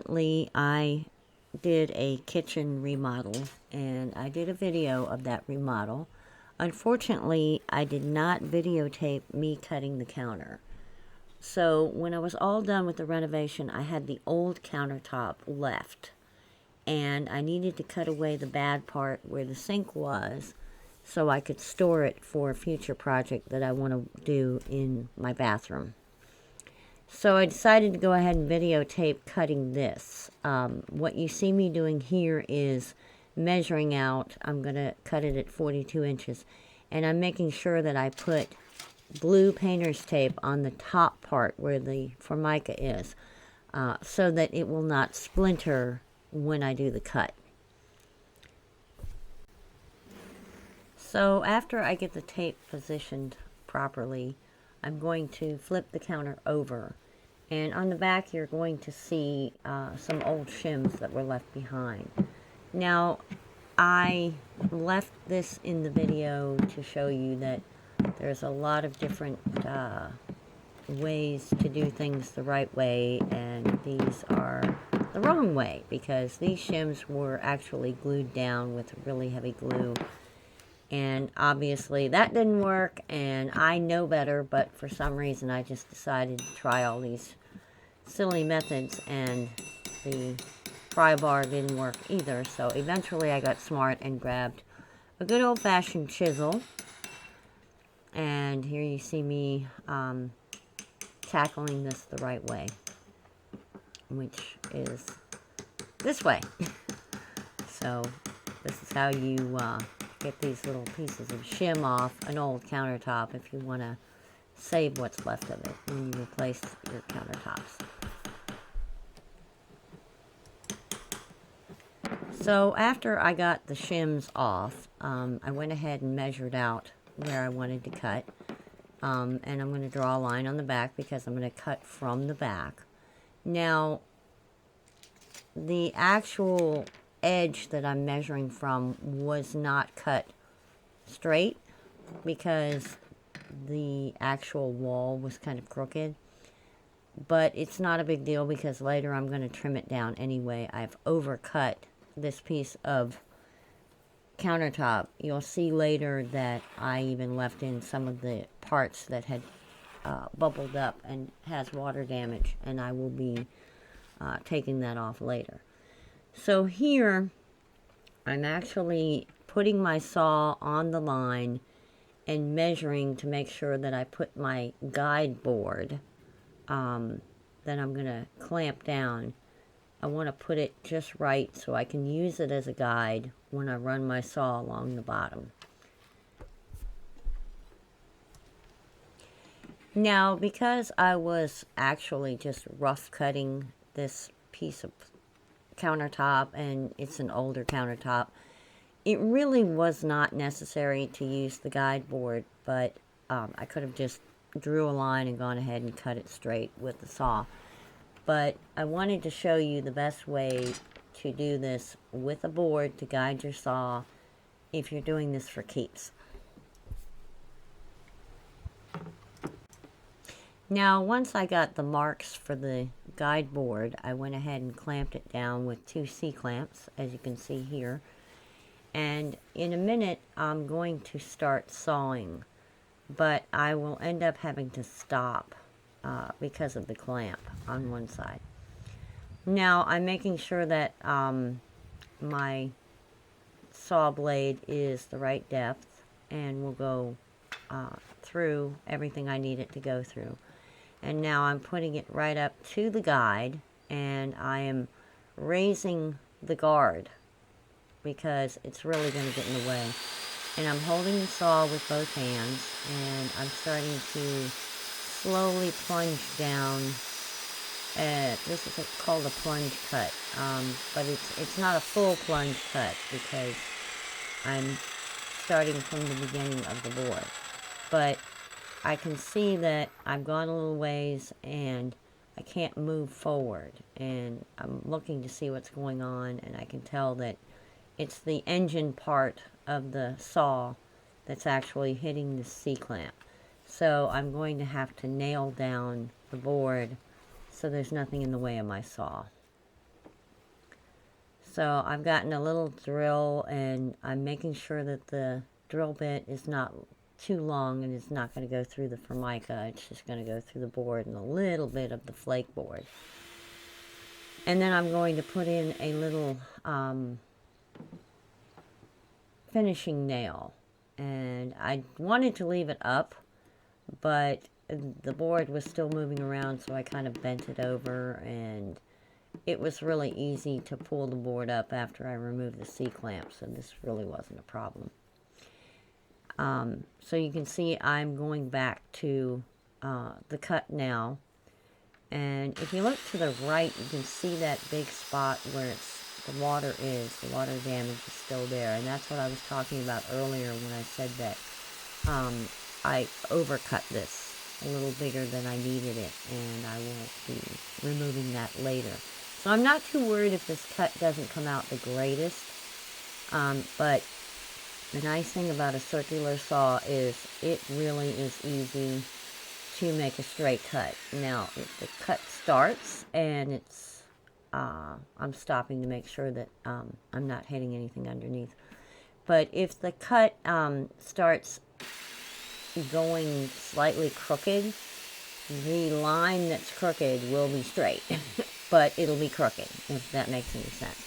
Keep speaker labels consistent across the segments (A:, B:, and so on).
A: recently I did a kitchen remodel, and I did a video of that remodel. Unfortunately, I did not videotape me cutting the counter. So when I was all done with the renovation, I had the old countertop left, and I needed to cut away the bad part where the sink was so I could store it for a future project that I want to do in my bathroom. So I decided to go ahead and videotape cutting this. What you see me doing here is measuring out. I'm going to cut it at 42 inches. And I'm making sure that I put blue painter's tape on the top part where the Formica is, so that it will not splinter when I do the cut. So after I get the tape positioned properly, I'm going to flip the counter over. And on the back, you're going to see some old shims that were left behind. Now, I left this in the video to show you that there's a lot of different ways to do things the right way, and these are the wrong way, because these shims were actually glued down with really heavy glue. And obviously that didn't work, and I know better, but for some reason I just decided to try all these silly methods, and the pry bar didn't work either. So eventually I got smart and grabbed a good old-fashioned chisel, and here you see me tackling this the right way, which is this way. So this is how you get these little pieces of shim off an old countertop if you want to save what's left of it when you replace your countertops. So after I got the shims off, I went ahead and measured out where I wanted to cut. And I'm going to draw a line on the back because I'm going to cut from the back. Now, the actual edge that I'm measuring from was not cut straight because the actual wall was kind of crooked. But it's not a big deal because later I'm going to trim it down anyway. I've overcut this piece of countertop. You'll see later that I even left in some of the parts that had bubbled up and has water damage, and I will be taking that off later. So here I'm actually putting my saw on the line and measuring to make sure that I put my guide board that I'm going to clamp down. I want to put it just right so I can use it as a guide when I run my saw along the bottom. Now, because I was actually just rough cutting this piece of countertop, and it's an older countertop, it really was not necessary to use the guide board, but I could have just drew a line and gone ahead and cut it straight with the saw. But I wanted to show you the best way to do this with a board to guide your saw if you're doing this for keeps. Now, once I got the marks for the guide board, I went ahead and clamped it down with 2 C-clamps, as you can see here. And in a minute, I'm going to start sawing, but I will end up having to stop because of the clamp on one side. Now, I'm making sure that my saw blade is the right depth, and will go through everything I need it to go through. And now I'm putting it right up to the guide, and I am raising the guard because it's really going to get in the way. And I'm holding the saw with both hands, and I'm starting to slowly plunge down. This is called a plunge cut, but it's not a full plunge cut because I'm starting from the beginning of the board. But I can see that I've gone a little ways and I can't move forward, and I'm looking to see what's going on, and I can tell that it's the engine part of the saw that's actually hitting the C-clamp. So I'm going to have to nail down the board so there's nothing in the way of my saw. So I've gotten a little drill, and I'm making sure that the drill bit is not too long and it's not going to go through the Formica. It's just going to go through the board and a little bit of the flake board. And then I'm going to put in a little finishing nail. And I wanted to leave it up, but the board was still moving around, so I kind of bent it over, and it was really easy to pull the board up after I removed the C-clamp, so this really wasn't a problem. So you can see I'm going back to the cut now, and if you look to the right, you can see that big spot where the water damage is still there, and that's what I was talking about earlier when I said that I overcut this a little bigger than I needed it, and I will be removing that later. So I'm not too worried if this cut doesn't come out the greatest, but the nice thing about a circular saw is it really is easy to make a straight cut. Now, if the cut starts and it's I'm stopping to make sure that I'm not hitting anything underneath. But if the cut starts going slightly crooked, the line that's crooked will be straight. But it'll be crooked, if that makes any sense.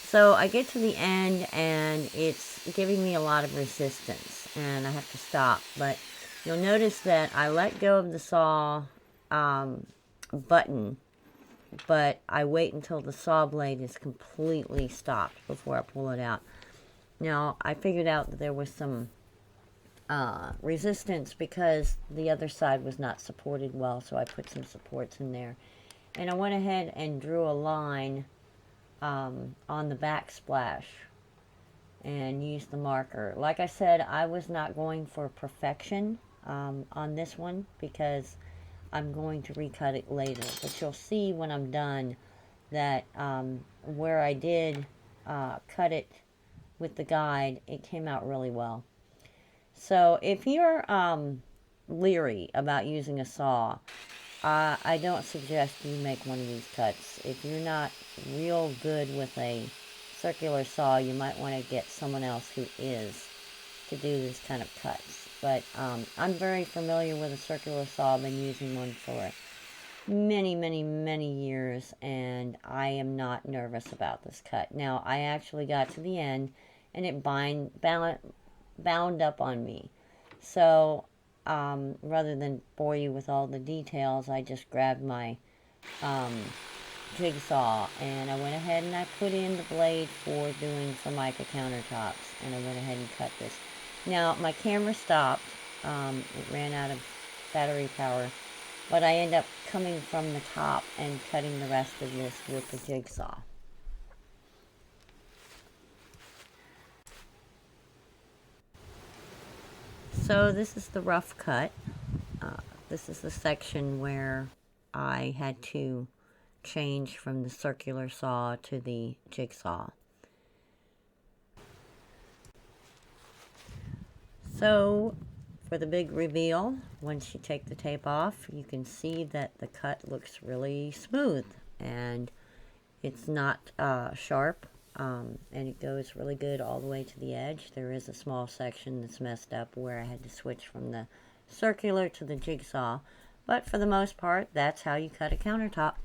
A: So I get to the end, and it's giving me a lot of resistance, and I have to stop. But you'll notice that I let go of the saw button, but I wait until the saw blade is completely stopped before I pull it out. Now, I figured out that there was some resistance because the other side was not supported well, so I put some supports in there. And I went ahead and drew a line on the backsplash and used the marker. Like I said, I was not going for perfection on this one because I'm going to recut it later. But you'll see when I'm done that where I did cut it with the guide, it came out really well. So if you're leery about using a saw, I don't suggest you make one of these cuts. If you're not real good with a circular saw, you might want to get someone else who is to do this kind of cuts. But I'm very familiar with a circular saw. I've been using one for many years, and I am not nervous about this cut. Now, I actually got to the end, and it bound up on me. So rather than bore you with all the details, I just grabbed my jigsaw, and I went ahead and I put in the blade for doing Formica countertops, and I went ahead and cut this. Now, my camera stopped. It ran out of battery power, but I end up coming from the top and cutting the rest of this with the jigsaw. So this is the rough cut. This is the section where I had to change from the circular saw to the jigsaw. So for the big reveal, once you take the tape off, you can see that the cut looks really smooth, and it's not sharp. And it goes really good all the way to the edge. There is a small section that's messed up where I had to switch from the circular to the jigsaw, but for the most part, that's how you cut a countertop.